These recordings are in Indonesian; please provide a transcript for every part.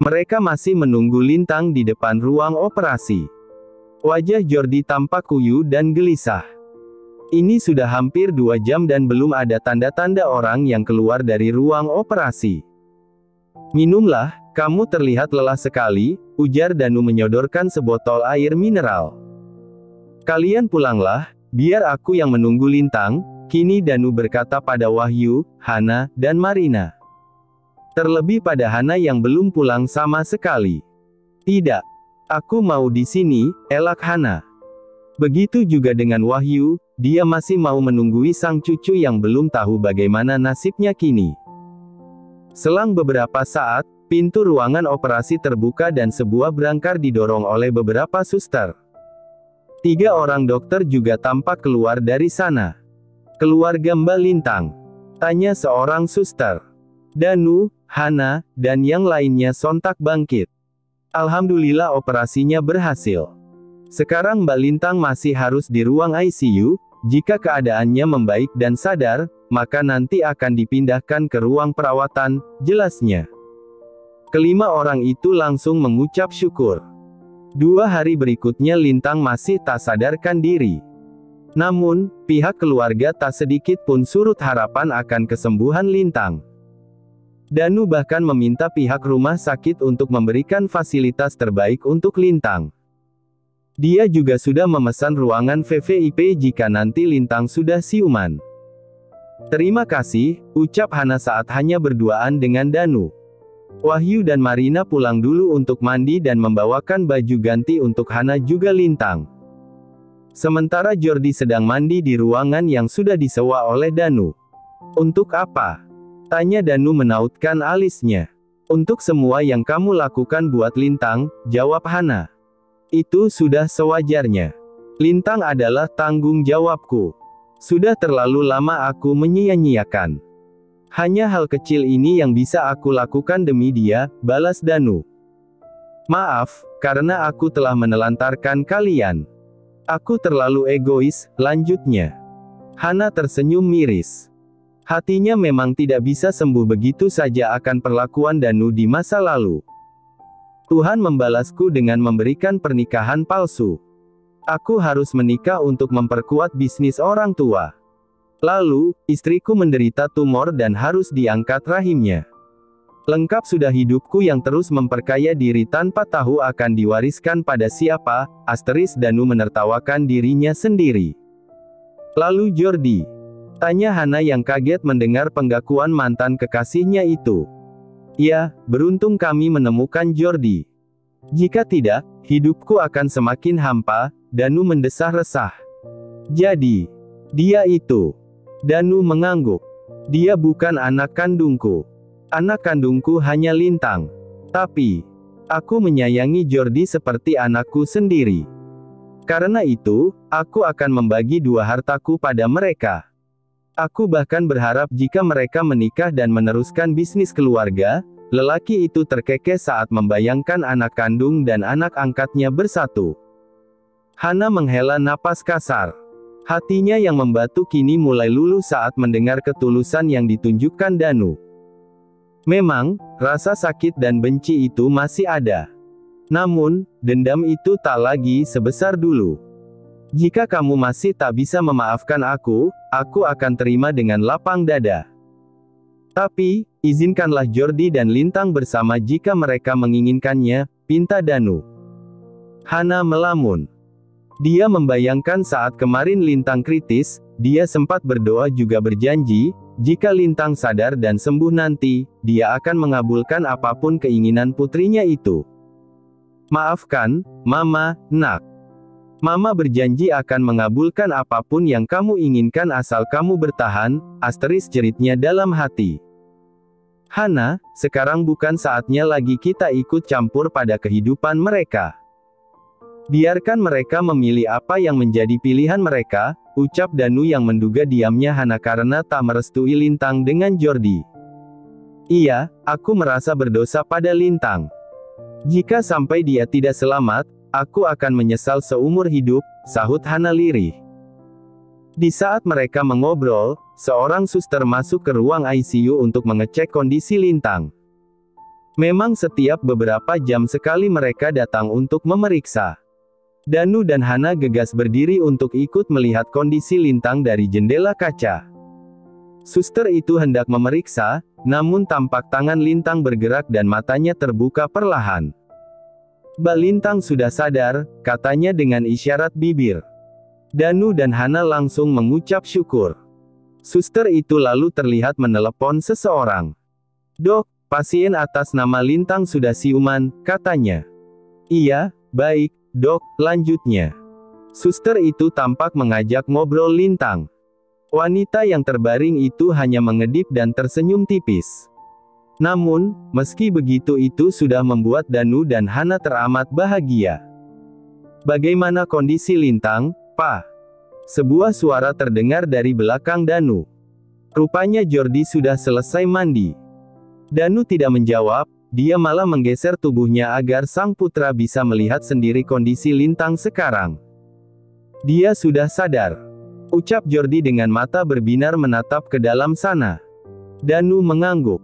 Mereka masih menunggu Lintang di depan ruang operasi. Wajah Jordi tampak kuyu dan gelisah. Ini sudah hampir 2 jam dan belum ada tanda-tanda orang yang keluar dari ruang operasi. Minumlah, kamu terlihat lelah sekali, ujar Danu menyodorkan sebotol air mineral. Kalian pulanglah, biar aku yang menunggu Lintang, kini Danu berkata pada Wahyu, Hana, dan Marina. Terlebih pada Hana yang belum pulang sama sekali. Tidak. Aku mau di sini, elak Hana. Begitu juga dengan Wahyu, dia masih mau menunggui sang cucu yang belum tahu bagaimana nasibnya kini. Selang beberapa saat, pintu ruangan operasi terbuka dan sebuah brangkar didorong oleh beberapa suster. 3 orang dokter juga tampak keluar dari sana. Keluarga Mbak Lintang? Tanya seorang suster. Danu, Hana, dan yang lainnya sontak bangkit. Alhamdulillah operasinya berhasil. Sekarang Mbak Lintang masih harus di ruang ICU, jika keadaannya membaik dan sadar, maka nanti akan dipindahkan ke ruang perawatan, jelasnya. Kelima orang itu langsung mengucap syukur. 2 hari berikutnya Lintang masih tak sadarkan diri. Namun, pihak keluarga tak sedikit pun surut harapan akan kesembuhan Lintang. Danu bahkan meminta pihak rumah sakit untuk memberikan fasilitas terbaik untuk Lintang. Dia juga sudah memesan ruangan VVIP jika nanti Lintang sudah siuman. Terima kasih, ucap Hana saat hanya berduaan dengan Danu. Wahyu dan Marina pulang dulu untuk mandi dan membawakan baju ganti untuk Hana juga Lintang. Sementara Jordi sedang mandi di ruangan yang sudah disewa oleh Danu. Untuk apa? Tanya Danu menautkan alisnya. Untuk semua yang kamu lakukan buat Lintang, jawab Hana. Itu sudah sewajarnya. Lintang adalah tanggung jawabku. Sudah terlalu lama aku menyia-nyiakan. Hanya hal kecil ini yang bisa aku lakukan demi dia, balas Danu. Maaf, karena aku telah menelantarkan kalian. Aku terlalu egois, lanjutnya. Hana tersenyum miris. Hatinya memang tidak bisa sembuh begitu saja akan perlakuan Danu di masa lalu. Tuhan membalasku dengan memberikan pernikahan palsu. Aku harus menikah untuk memperkuat bisnis orang tua. Lalu, istriku menderita tumor dan harus diangkat rahimnya. Lengkap sudah hidupku yang terus memperkaya diri tanpa tahu akan diwariskan pada siapa, Danu menertawakan dirinya sendiri. Lalu Jordi? Tanya Hana yang kaget mendengar pengakuan mantan kekasihnya itu. Ya, beruntung kami menemukan Jordi. Jika tidak, hidupku akan semakin hampa, Danu mendesah resah. Jadi, dia itu. Danu mengangguk. Dia bukan anak kandungku. Anak kandungku hanya Lintang. Tapi, aku menyayangi Jordi seperti anakku sendiri. Karena itu, aku akan membagi 2 hartaku pada mereka. Aku bahkan berharap jika mereka menikah dan meneruskan bisnis keluarga, lelaki itu terkekeh saat membayangkan anak kandung dan anak angkatnya bersatu. Hana menghela napas kasar. Hatinya yang membatu kini mulai luluh saat mendengar ketulusan yang ditunjukkan Danu. Memang, rasa sakit dan benci itu masih ada. Namun, dendam itu tak lagi sebesar dulu. Jika kamu masih tak bisa memaafkan aku akan terima dengan lapang dada. Tapi, izinkanlah Jordi dan Lintang bersama jika mereka menginginkannya, pinta Danu. Hana melamun. Dia membayangkan saat kemarin Lintang kritis, dia sempat berdoa juga berjanji, jika Lintang sadar dan sembuh nanti, dia akan mengabulkan apapun keinginan putrinya itu. Maafkan, Mama, nak. Mama berjanji akan mengabulkan apapun yang kamu inginkan asal kamu bertahan, jeritnya dalam hati. Hana, sekarang bukan saatnya lagi kita ikut campur pada kehidupan mereka. Biarkan mereka memilih apa yang menjadi pilihan mereka, ucap Danu yang menduga diamnya Hana karena tak merestui Lintang dengan Jordi. Iya, aku merasa berdosa pada Lintang. Jika sampai dia tidak selamat, aku akan menyesal seumur hidup, sahut Hana lirih. Di saat mereka mengobrol, seorang suster masuk ke ruang ICU untuk mengecek kondisi Lintang. Memang setiap beberapa jam sekali mereka datang untuk memeriksa. Danu dan Hana gegas berdiri untuk ikut melihat kondisi Lintang dari jendela kaca. Suster itu hendak memeriksa, namun tampak tangan Lintang bergerak dan matanya terbuka perlahan. "Mbak Lintang sudah sadar," katanya dengan isyarat bibir. Danu dan Hana langsung mengucap syukur. Suster itu lalu terlihat menelepon seseorang. "Dok, pasien atas nama Lintang sudah siuman," katanya. "Iya, baik, dok," lanjutnya. Suster itu tampak mengajak ngobrol Lintang. Wanita yang terbaring itu hanya mengedip dan tersenyum tipis. Namun, meski begitu itu sudah membuat Danu dan Hana teramat bahagia. "Bagaimana kondisi Lintang, Pak?" Sebuah suara terdengar dari belakang Danu. Rupanya Jordi sudah selesai mandi. Danu tidak menjawab, dia malah menggeser tubuhnya agar sang putra bisa melihat sendiri kondisi Lintang sekarang. "Dia sudah sadar," ucap Jordi dengan mata berbinar menatap ke dalam sana. Danu mengangguk.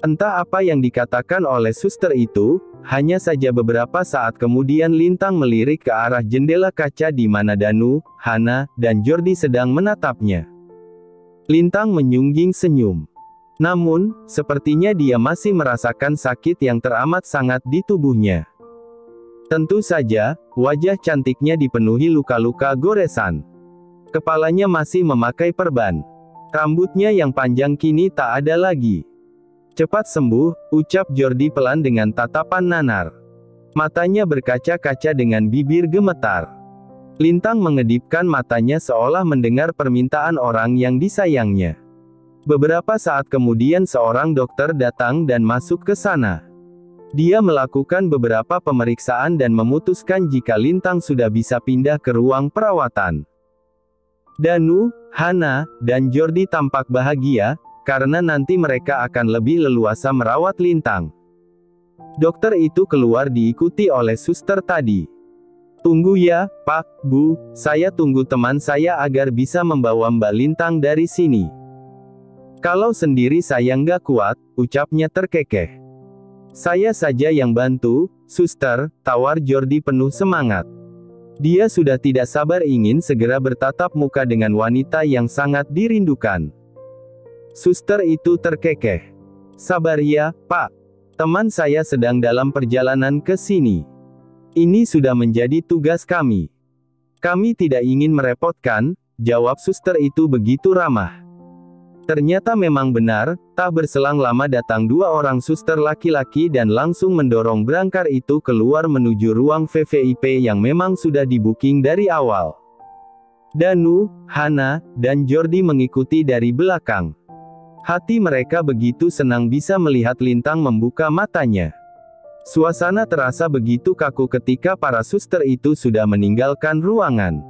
Entah apa yang dikatakan oleh suster itu, hanya saja beberapa saat kemudian Lintang melirik ke arah jendela kaca di mana Danu, Hana, dan Jordi sedang menatapnya. Lintang menyungging senyum. Namun, sepertinya dia masih merasakan sakit yang teramat sangat di tubuhnya. Tentu saja, wajah cantiknya dipenuhi luka-luka goresan. Kepalanya masih memakai perban. Rambutnya yang panjang kini tak ada lagi. "Cepat sembuh," ucap Jordi pelan dengan tatapan nanar. Matanya berkaca-kaca dengan bibir gemetar. Lintang mengedipkan matanya seolah mendengar permintaan orang yang disayangnya. Beberapa saat kemudian seorang dokter datang dan masuk ke sana. Dia melakukan beberapa pemeriksaan dan memutuskan jika Lintang sudah bisa pindah ke ruang perawatan. Danu, Hana, dan Jordi tampak bahagia, karena nanti mereka akan lebih leluasa merawat Lintang. Dokter itu keluar diikuti oleh suster tadi. "Tunggu ya, Pak, Bu, saya tunggu teman saya agar bisa membawa Mbak Lintang dari sini. Kalau sendiri saya nggak kuat," ucapnya terkekeh. "Saya saja yang bantu, suster," tawar Jordi penuh semangat. Dia sudah tidak sabar ingin segera bertatap muka dengan wanita yang sangat dirindukan. Suster itu terkekeh. "Sabar ya, Pak. Teman saya sedang dalam perjalanan ke sini. Ini sudah menjadi tugas kami. Kami tidak ingin merepotkan," jawab suster itu begitu ramah. Ternyata memang benar, tak berselang lama datang dua orang suster laki-laki dan langsung mendorong berangkar itu keluar menuju ruang VVIP yang memang sudah di-booking dari awal. Danu, Hana, dan Jordi mengikuti dari belakang. Hati mereka begitu senang bisa melihat Lintang membuka matanya. Suasana terasa begitu kaku ketika para suster itu sudah meninggalkan ruangan.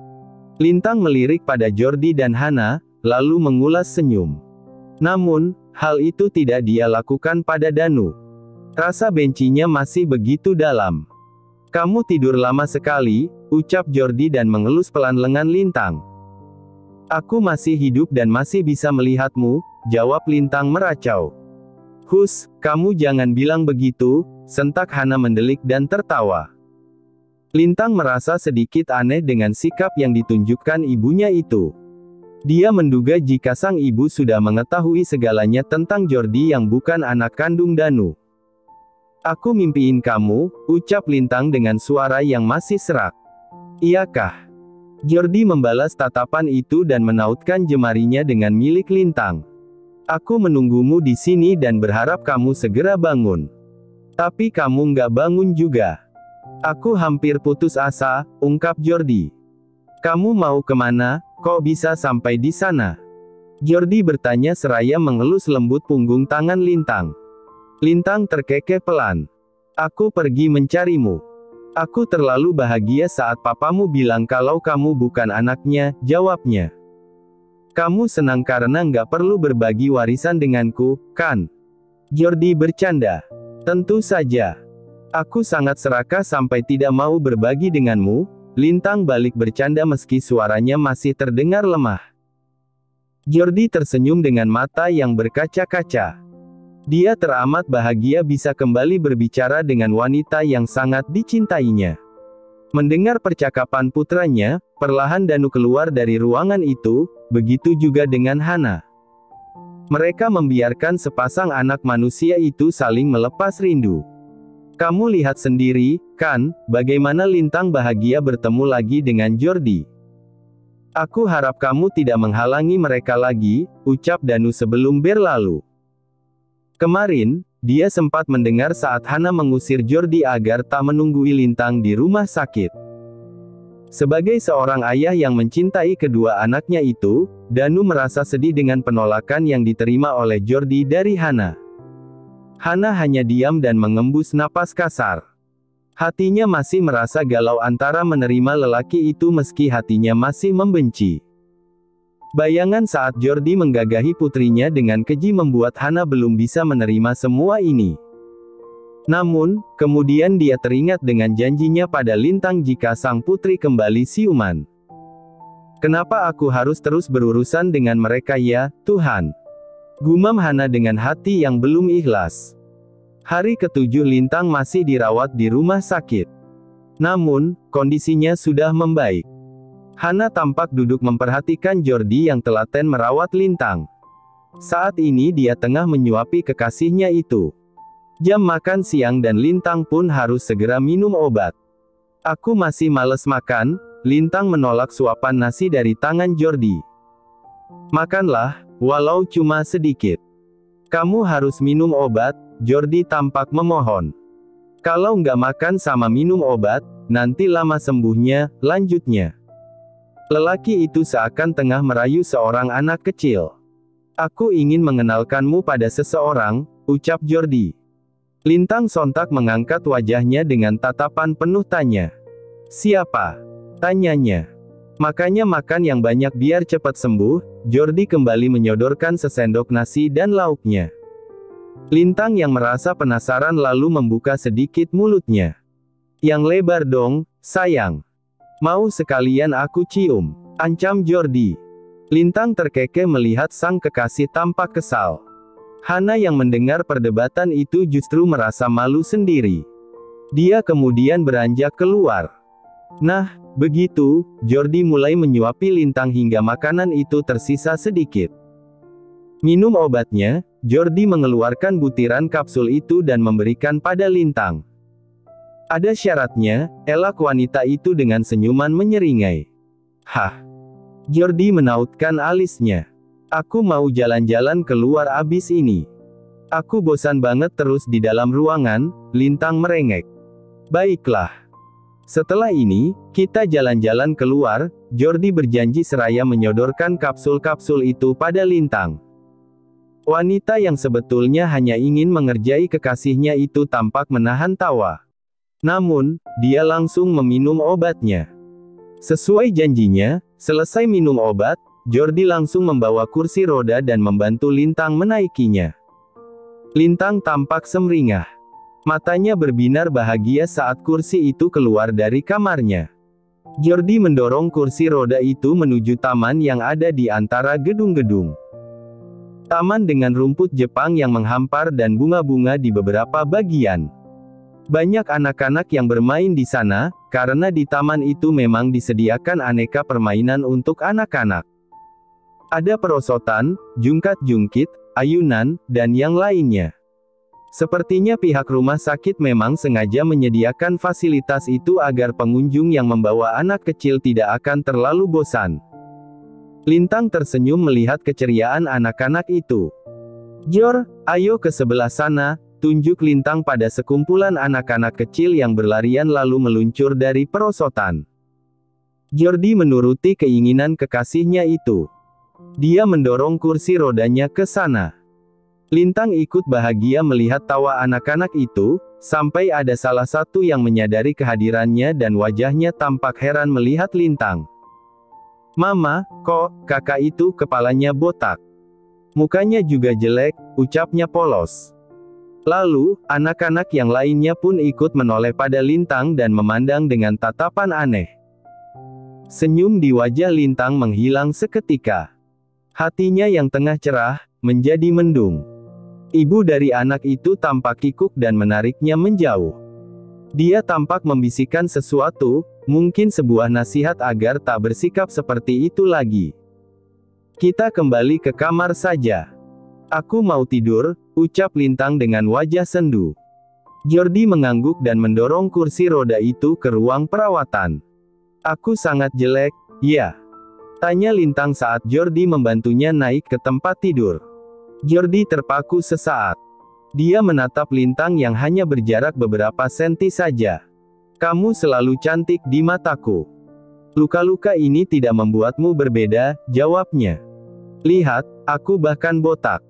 Lintang melirik pada Jordi dan Hana, lalu mengulas senyum. Namun, hal itu tidak dia lakukan pada Danu. Rasa bencinya masih begitu dalam. "Kamu tidur lama sekali," ucap Jordi dan mengelus pelan lengan Lintang. "Aku masih hidup dan masih bisa melihatmu," jawab Lintang meracau. "Hus, kamu jangan bilang begitu," sentak Hana mendelik dan tertawa. Lintang merasa sedikit aneh dengan sikap yang ditunjukkan ibunya itu. Dia menduga jika sang ibu sudah mengetahui segalanya tentang Jordi yang bukan anak kandung Danu. "Aku mimpiin kamu," ucap Lintang dengan suara yang masih serak. "Iyakah?" Jordi membalas tatapan itu dan menautkan jemarinya dengan milik Lintang. "Aku menunggumu di sini dan berharap kamu segera bangun. Tapi kamu nggak bangun juga." "Aku hampir putus asa," ungkap Jordi. "Kamu mau kemana? Kok bisa sampai di sana?" Jordi bertanya seraya mengelus lembut punggung tangan Lintang. Lintang terkekeh pelan. "Aku pergi mencarimu. Aku terlalu bahagia saat papamu bilang kalau kamu bukan anaknya," jawabnya. "Kamu senang karena nggak perlu berbagi warisan denganku, kan?" Jordi bercanda. "Tentu saja. Aku sangat serakah sampai tidak mau berbagi denganmu," Lintang balik bercanda meski suaranya masih terdengar lemah. Jordi tersenyum dengan mata yang berkaca-kaca. Dia teramat bahagia bisa kembali berbicara dengan wanita yang sangat dicintainya. Mendengar percakapan putranya, perlahan Danu keluar dari ruangan itu, begitu juga dengan Hana. Mereka membiarkan sepasang anak manusia itu saling melepas rindu. Kamu lihat sendiri, kan, bagaimana Lintang bahagia bertemu lagi dengan Jordi. Aku harap kamu tidak menghalangi mereka lagi, ucap Danu sebelum berlalu. Kemarin, dia sempat mendengar saat Hana mengusir Jordi agar tak menunggui Lintang di rumah sakit. Sebagai seorang ayah yang mencintai kedua anaknya itu, Danu merasa sedih dengan penolakan yang diterima oleh Jordi dari Hana. Hana hanya diam dan mengembus napas kasar. Hatinya masih merasa galau antara menerima lelaki itu meski hatinya masih membenci. Bayangan saat Jordi menggagahi putrinya dengan keji membuat Hana belum bisa menerima semua ini. Namun, kemudian dia teringat dengan janjinya pada Lintang jika sang putri kembali siuman. Kenapa aku harus terus berurusan dengan mereka ya, Tuhan? Gumam Hana dengan hati yang belum ikhlas. Hari ketujuh Lintang masih dirawat di rumah sakit. Namun, kondisinya sudah membaik. Hana tampak duduk memperhatikan Jordi yang telaten merawat Lintang. Saat ini dia tengah menyuapi kekasihnya itu. Jam makan siang dan Lintang pun harus segera minum obat. Aku masih males makan, Lintang menolak suapan nasi dari tangan Jordi. Makanlah, walau cuma sedikit. Kamu harus minum obat, Jordi tampak memohon. Kalau nggak makan sama minum obat, nanti lama sembuhnya, lanjutnya. Lelaki itu seakan tengah merayu seorang anak kecil. Aku ingin mengenalkanmu pada seseorang, ucap Jordi. Lintang sontak mengangkat wajahnya dengan tatapan penuh tanya. Siapa? Tanyanya. Makanya makan yang banyak biar cepat sembuh, Jordi kembali menyodorkan sesendok nasi dan lauknya. Lintang yang merasa penasaran lalu membuka sedikit mulutnya. Yang lebar dong, sayang. Mau sekalian aku cium, ancam Jordi. Lintang terkekeh melihat sang kekasih tampak kesal. Hana yang mendengar perdebatan itu justru merasa malu sendiri. Dia kemudian beranjak keluar. Nah, begitu, Jordi mulai menyuapi Lintang hingga makanan itu tersisa sedikit. Minum obatnya, Jordi mengeluarkan butiran kapsul itu dan memberikan pada Lintang. Ada syaratnya, elak wanita itu dengan senyuman menyeringai. Hah? Jordi menautkan alisnya. Aku mau jalan-jalan keluar abis ini. Aku bosan banget terus di dalam ruangan, Lintang merengek. Baiklah. Setelah ini, kita jalan-jalan keluar, Jordi berjanji seraya menyodorkan kapsul-kapsul itu pada Lintang. Wanita yang sebetulnya hanya ingin mengerjai kekasihnya itu tampak menahan tawa. Namun, dia langsung meminum obatnya. Sesuai janjinya, selesai minum obat, Jordi langsung membawa kursi roda dan membantu Lintang menaikinya. Lintang tampak semringah. Matanya berbinar bahagia saat kursi itu keluar dari kamarnya. Jordi mendorong kursi roda itu menuju taman yang ada di antara gedung-gedung. Taman dengan rumput Jepang yang menghampar dan bunga-bunga di beberapa bagian. Banyak anak-anak yang bermain di sana, karena di taman itu memang disediakan aneka permainan untuk anak-anak. Ada perosotan, jungkat-jungkit, ayunan, dan yang lainnya. Sepertinya pihak rumah sakit memang sengaja menyediakan fasilitas itu agar pengunjung yang membawa anak kecil tidak akan terlalu bosan. Lintang tersenyum melihat keceriaan anak-anak itu. Jor, ayo ke sebelah sana, tunjuk Lintang pada sekumpulan anak-anak kecil yang berlarian lalu meluncur dari perosotan. Jordi menuruti keinginan kekasihnya itu. Dia mendorong kursi rodanya ke sana. Lintang ikut bahagia melihat tawa anak-anak itu, sampai ada salah satu yang menyadari kehadirannya dan wajahnya tampak heran melihat Lintang. Mama, kok, kakak itu kepalanya botak. Mukanya juga jelek, ucapnya polos. Lalu, anak-anak yang lainnya pun ikut menoleh pada Lintang dan memandang dengan tatapan aneh. Senyum di wajah Lintang menghilang seketika. Hatinya yang tengah cerah, menjadi mendung. Ibu dari anak itu tampak kikuk dan menariknya menjauh. Dia tampak membisikkan sesuatu, mungkin sebuah nasihat agar tak bersikap seperti itu lagi. Kita kembali ke kamar saja. Aku mau tidur, ucap Lintang dengan wajah sendu. Jordi mengangguk dan mendorong kursi roda itu ke ruang perawatan. Aku sangat jelek, ya? Tanya Lintang saat Jordi membantunya naik ke tempat tidur. Jordi terpaku sesaat. Dia menatap Lintang yang hanya berjarak beberapa senti saja. Kamu selalu cantik di mataku. Luka-luka ini tidak membuatmu berbeda, jawabnya. Lihat, aku bahkan botak.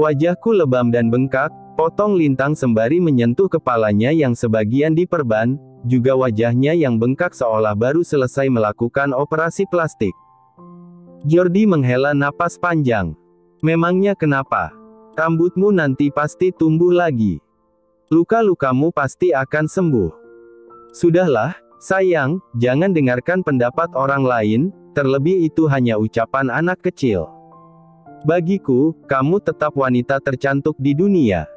Wajahku lebam dan bengkak, potong Lintang sembari menyentuh kepalanya yang sebagian diperban, juga wajahnya yang bengkak seolah baru selesai melakukan operasi plastik. Jordi menghela napas panjang. Memangnya kenapa? Rambutmu nanti pasti tumbuh lagi. Luka-lukamu pasti akan sembuh. Sudahlah, sayang, jangan dengarkan pendapat orang lain, terlebih itu hanya ucapan anak kecil. Bagiku, kamu tetap wanita tercantik di dunia.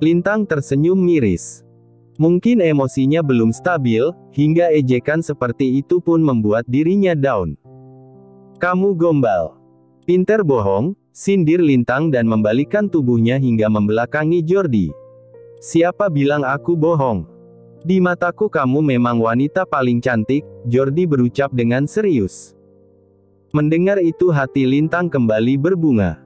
Lintang tersenyum miris. Mungkin emosinya belum stabil, hingga ejekan seperti itu pun membuat dirinya down. Kamu gombal. Pinter bohong, sindir Lintang dan membalikkan tubuhnya hingga membelakangi Jordi. Siapa bilang aku bohong? Di mataku kamu memang wanita paling cantik, Jordi berucap dengan serius. Mendengar itu hati Lintang kembali berbunga.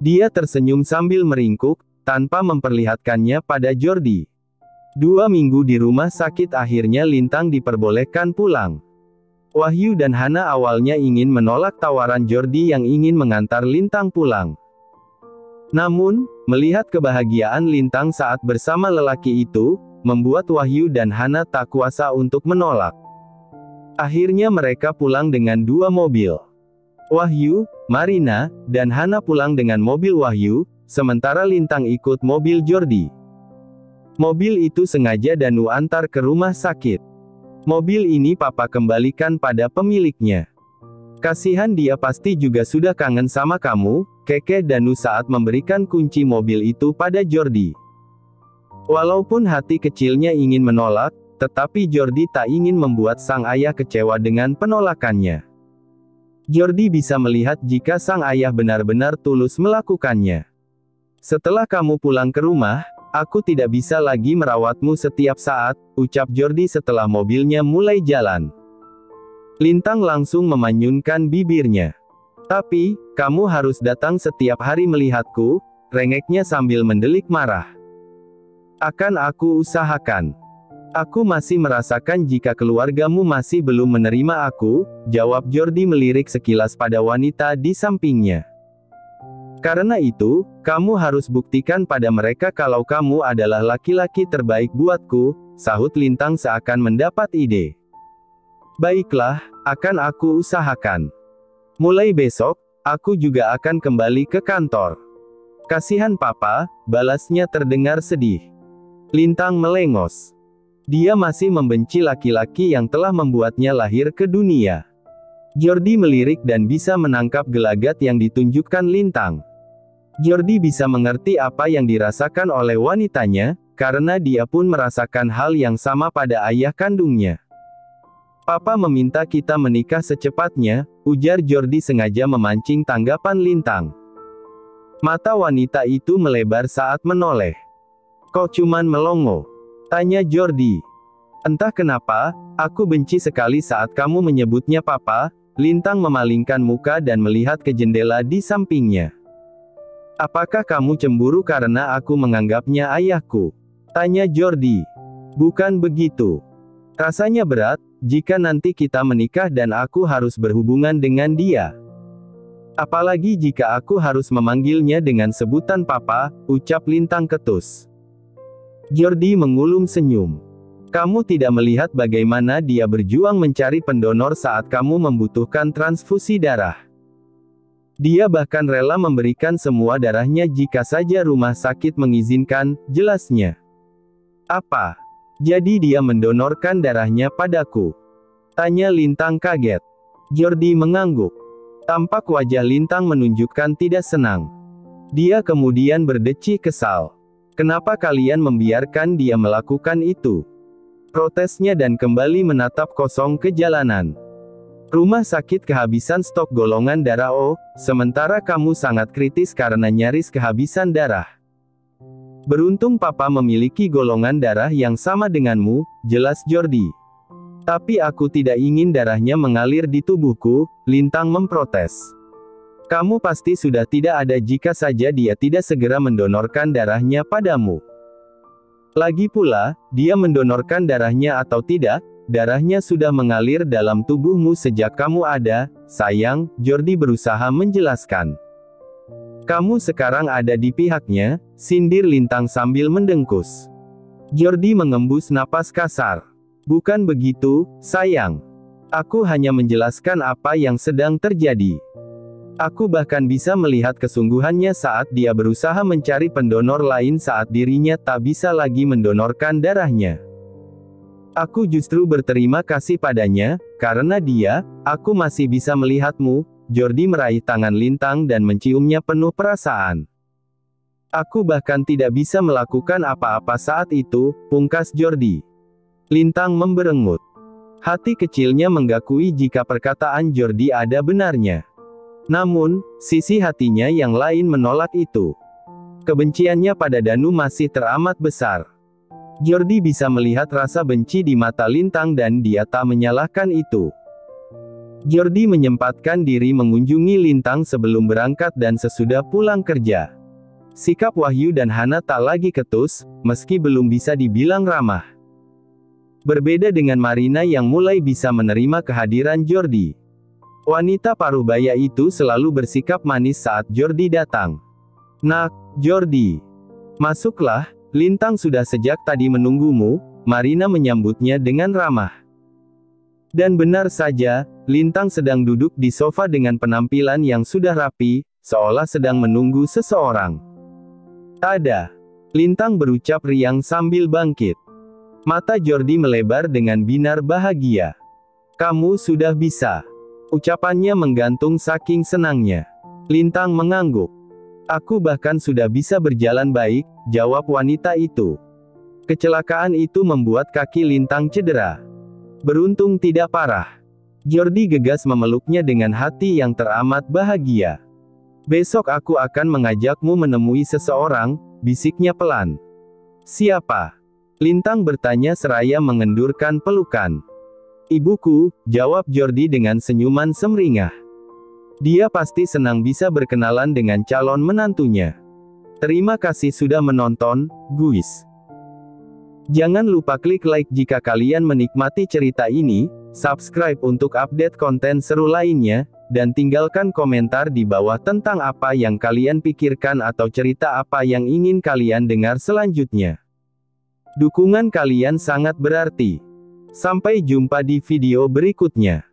Dia tersenyum sambil meringkuk, tanpa memperlihatkannya pada Jordi. 2 minggu di rumah sakit akhirnya Lintang diperbolehkan pulang. Wahyu dan Hana awalnya ingin menolak tawaran Jordi yang ingin mengantar Lintang pulang. Namun, melihat kebahagiaan Lintang saat bersama lelaki itu, membuat Wahyu dan Hana tak kuasa untuk menolak. Akhirnya mereka pulang dengan 2 mobil. Wahyu, Marina, dan Hana pulang dengan mobil Wahyu, sementara Lintang ikut mobil Jordi. Mobil itu sengaja Danu antar ke rumah sakit. Mobil ini papa kembalikan pada pemiliknya. Kasihan dia pasti juga sudah kangen sama kamu, kekeh Danu saat memberikan kunci mobil itu pada Jordi. Walaupun hati kecilnya ingin menolak, tetapi Jordi tak ingin membuat sang ayah kecewa dengan penolakannya. Jordi bisa melihat jika sang ayah benar-benar tulus melakukannya. Setelah kamu pulang ke rumah, aku tidak bisa lagi merawatmu setiap saat, ucap Jordi setelah mobilnya mulai jalan. Lintang langsung memanyunkan bibirnya. Tapi, kamu harus datang setiap hari melihatku, rengeknya sambil mendelik marah. Akan aku usahakan. Aku masih merasakan jika keluargamu masih belum menerima aku, jawab Jordi melirik sekilas pada wanita di sampingnya. Karena itu, kamu harus buktikan pada mereka kalau kamu adalah laki-laki terbaik buatku, sahut Lintang seakan mendapat ide. Baiklah, akan aku usahakan. Mulai besok, aku juga akan kembali ke kantor. Kasihan papa, balasnya terdengar sedih. Lintang melengos. Dia masih membenci laki-laki yang telah membuatnya lahir ke dunia. Jordi melirik dan bisa menangkap gelagat yang ditunjukkan Lintang. Jordi bisa mengerti apa yang dirasakan oleh wanitanya, karena dia pun merasakan hal yang sama pada ayah kandungnya. Papa meminta kita menikah secepatnya, ujar Jordi sengaja memancing tanggapan Lintang. Mata wanita itu melebar saat menoleh. Kok cuman melongo? Tanya Jordi. Entah kenapa, aku benci sekali saat kamu menyebutnya papa. Lintang memalingkan muka dan melihat ke jendela di sampingnya. Apakah kamu cemburu karena aku menganggapnya ayahku? Tanya Jordi. Bukan begitu. Rasanya berat, jika nanti kita menikah dan aku harus berhubungan dengan dia. Apalagi jika aku harus memanggilnya dengan sebutan papa, ucap Lintang ketus. Jordi mengulum senyum. Kamu tidak melihat bagaimana dia berjuang mencari pendonor saat kamu membutuhkan transfusi darah. Dia bahkan rela memberikan semua darahnya jika saja rumah sakit mengizinkan, jelasnya. Apa? Jadi dia mendonorkan darahnya padaku. Tanya Lintang kaget. Jordi mengangguk. Tampak wajah Lintang menunjukkan tidak senang. Dia kemudian berdecih kesal. Kenapa kalian membiarkan dia melakukan itu? Protesnya dan kembali menatap kosong ke jalanan. Rumah sakit kehabisan stok golongan darah O, sementara kamu sangat kritis karena nyaris kehabisan darah. Beruntung papa memiliki golongan darah yang sama denganmu, jelas Jordi. Tapi aku tidak ingin darahnya mengalir di tubuhku, Lintang memprotes. Kamu pasti sudah tidak ada jika saja dia tidak segera mendonorkan darahnya padamu. Lagi pula, dia mendonorkan darahnya atau tidak, darahnya sudah mengalir dalam tubuhmu sejak kamu ada, sayang, Jordi berusaha menjelaskan. Kamu sekarang ada di pihaknya, sindir Lintang sambil mendengkus. Jordi mengembus napas kasar. Bukan begitu, sayang. Aku hanya menjelaskan apa yang sedang terjadi. Aku bahkan bisa melihat kesungguhannya saat dia berusaha mencari pendonor lain saat dirinya tak bisa lagi mendonorkan darahnya. Aku justru berterima kasih padanya, karena dia, aku masih bisa melihatmu. Jordi meraih tangan Lintang dan menciumnya penuh perasaan. Aku bahkan tidak bisa melakukan apa-apa saat itu, pungkas Jordi. Lintang memberengut. Hati kecilnya menggakui jika perkataan Jordi ada benarnya. Namun, sisi hatinya yang lain menolak itu. Kebenciannya pada Danu masih teramat besar. Jordi bisa melihat rasa benci di mata Lintang dan dia tak menyalahkan itu. Jordi menyempatkan diri mengunjungi Lintang sebelum berangkat dan sesudah pulang kerja. Sikap Wahyu dan Hana tak lagi ketus, meski belum bisa dibilang ramah. Berbeda dengan Marina yang mulai bisa menerima kehadiran Jordi. Wanita parubaya itu selalu bersikap manis saat Jordi datang. Nak, Jordi. Masuklah, Lintang sudah sejak tadi menunggumu, Marina menyambutnya dengan ramah. Dan benar saja, Lintang sedang duduk di sofa dengan penampilan yang sudah rapi, seolah sedang menunggu seseorang. Tada. Lintang berucap riang sambil bangkit. Mata Jordi melebar dengan binar bahagia. Kamu sudah bisa. Ucapannya menggantung saking senangnya. Lintang mengangguk. Aku bahkan sudah bisa berjalan baik, jawab wanita itu. Kecelakaan itu membuat kaki Lintang cedera. Beruntung tidak parah. Jordi gegas memeluknya dengan hati yang teramat bahagia. Besok aku akan mengajakmu menemui seseorang, bisiknya pelan. Siapa? Lintang bertanya seraya mengendurkan pelukan. Ibuku, jawab Jordi dengan senyuman semringah. Dia pasti senang bisa berkenalan dengan calon menantunya. Terima kasih sudah menonton, guys. Jangan lupa klik like jika kalian menikmati cerita ini, subscribe untuk update konten seru lainnya, dan tinggalkan komentar di bawah tentang apa yang kalian pikirkan atau cerita apa yang ingin kalian dengar selanjutnya. Dukungan kalian sangat berarti. Sampai jumpa di video berikutnya.